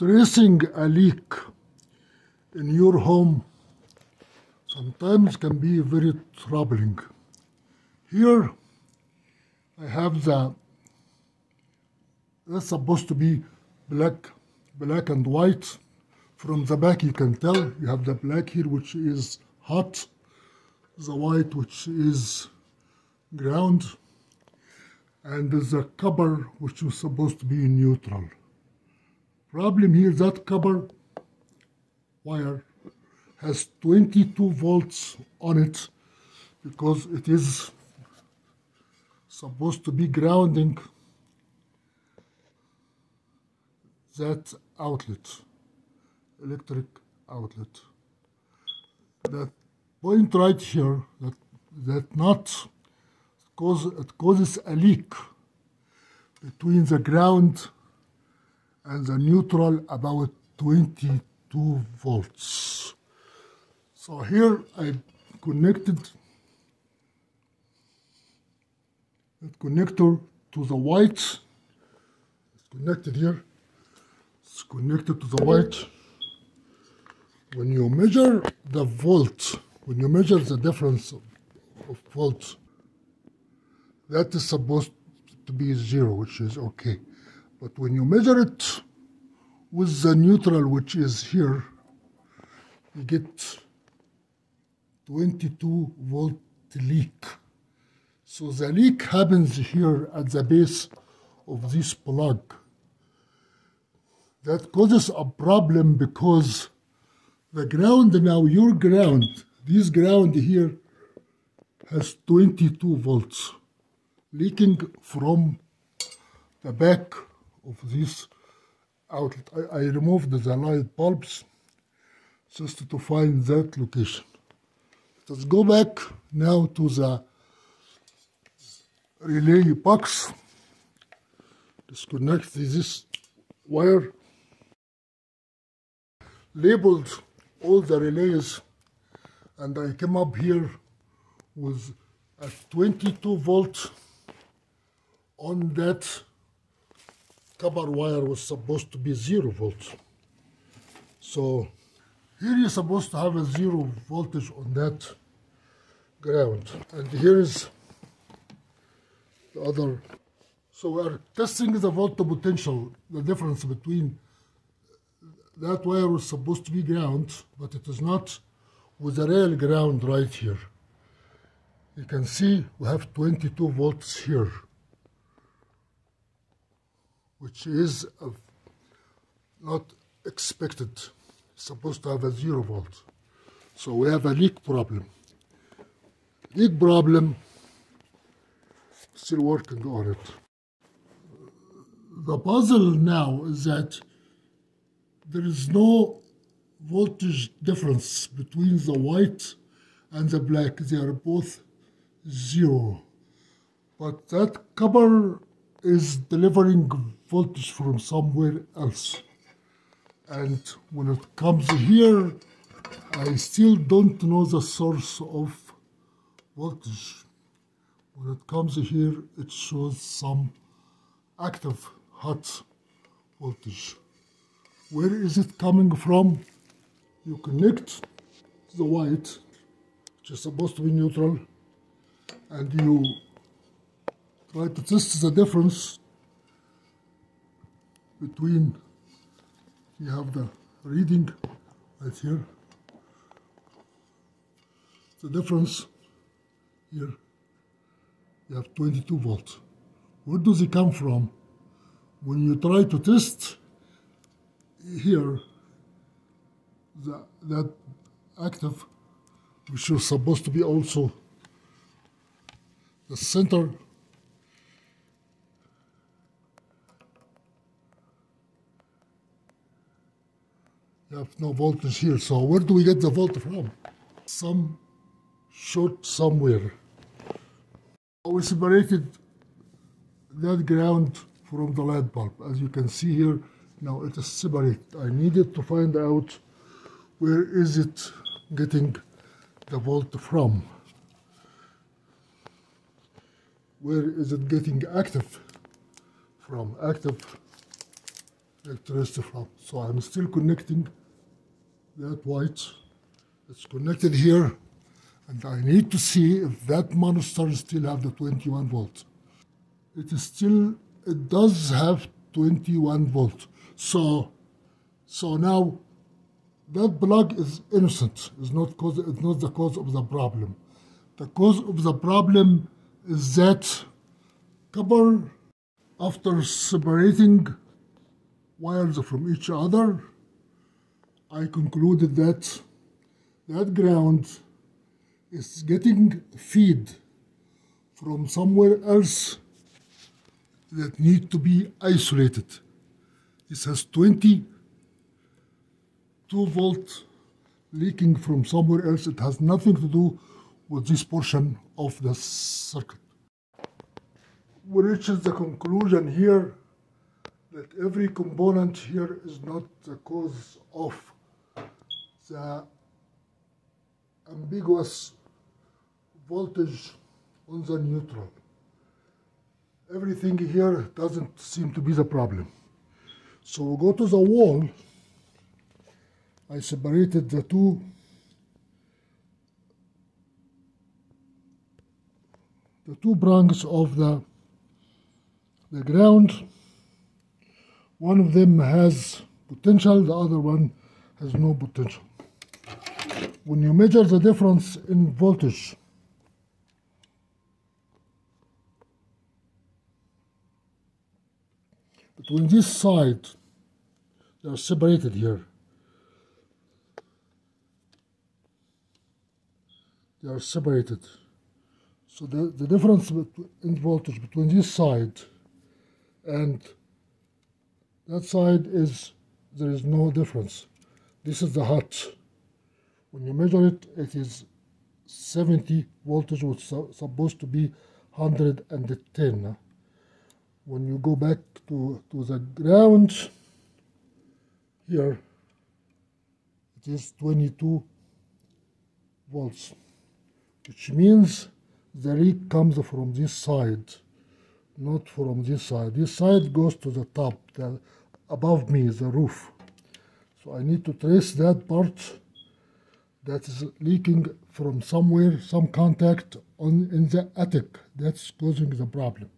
Tracing a leak in your home sometimes can be very troubling. Here I have that's supposed to be black and white. From the back you can tell you have the black here, which is hot, the white, which is ground, and the copper, which is supposed to be neutral. Problem here, that copper wire has 22 volts on it because it is supposed to be grounding that outlet, electric outlet. That point right here, that nut, it causes a leak between the ground and the neutral, about 22 volts. So here I connected that connector to the white. It's connected here. It's connected to the white. When you measure the volt, when you measure the difference of volts, that is supposed to be 0, which is okay. But when you measure it with the neutral, which is here, you get 22 volt leak. So the leak happens here at the base of this plug. That causes a problem because the ground now, your ground, this ground here has 22 volts leaking from the back of this outlet. I removed the light bulbs just to find that location. Let's go back now to the relay box. Disconnect this wire. Labeled all the relays, and I came up here with a 22 volt on that copper wire, was supposed to be 0 volts. So here you're supposed to have a 0 voltage on that ground, and here is the other. So we are testing the voltage potential, the difference between that wire was supposed to be ground, but it is not, with the real ground right here. You can see we have 22 volts here, which is not expected. It's supposed to have a 0 volt. So we have a leak problem. Leak problem, still working on it. The puzzle now is that there is no voltage difference between the white and the black. They are both 0. But that copper is delivering voltage from somewhere else. And when it comes here, I still don't know the source of voltage. When it comes here, it shows some active hot voltage. Where is it coming from? You connect the white, which is supposed to be neutral, and you try to test the difference between, you have the reading right here, the difference here, you have 22 volts. Where does it come from? When you try to test here, that active, which is supposed to be also the center, you have no voltage here. So where do we get the voltage from? Some short somewhere. We separated that ground from the light bulb. As you can see here, now it is separate. I needed to find out where is it getting the volt from. Where is it getting active from? Active electricity from. So I'm still connecting that white. It's connected here, and I need to see if that monster still have the 21 volt. It does have 21 volt. So now that plug is innocent. It's not the cause of the problem. The cause of the problem is that copper, after separating wires from each other, I concluded that that ground is getting feed from somewhere else that need to be isolated. This has 22 volt leaking from somewhere else. It has nothing to do with this portion of the circuit. We reach the conclusion here that every component here is not the cause of the ambiguous voltage on the neutral. Everything here doesn't seem to be the problem. So we go to the wall. I separated the two prongs of the ground. One of them has potential, the other one has no potential. When you measure the difference in voltage between this side, they are separated here. They are separated. So the difference in voltage between this side and that side there is no difference. This is the hot. When you measure it, it is 70 voltage, which is supposed to be 110. When you go back to the ground, here it is 22 volts, which means the leak comes from this side, not from this side. This side goes to the top, above me is the roof. So I need to trace that part that is leaking from somewhere, some contact in the attic. That's causing the problem.